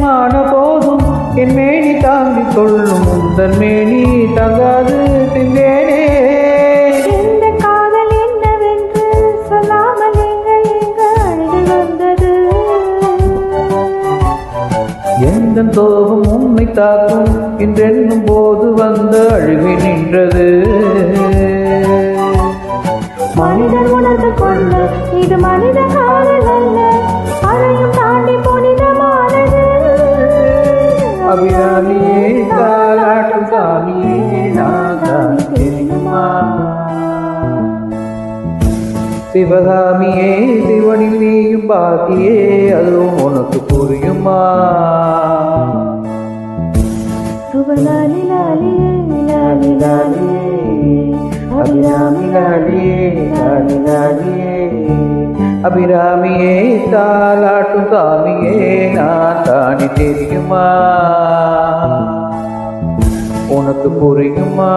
மான போதும் என் மேனி தாங்கிக் கொள்ளும் உந்தன் மேனி தங்காது திந்தேனே. இந்த காதல் என்னவென்று சொல்லாமல் எங்க அழுது வந்தது. எந்த சோகம் உன்னை தாக்கும் என்றென்னும் போது வந்த அழுகை நின்றது. மனிதர் உணர்ந்து கொள்ள இது மனித காதல் அல்ல, அதையும் தாண்டி புனிதமானது. அபிராமியே தாலாட்டும் சாமியே நான் தெரியுமா? சிவகாமியே சிவனில் நீயும் பாக்கியே அதுவும் உனக்கு புரியுமா? சுபலாலி லாலியே லாலி லாலியே அபிராமி லாலியே லாலி லாலியே. அபிராமியே தாலாட்டும் சாமியே நான் தானே தெரியுமா? உனக்கு புரியுமா?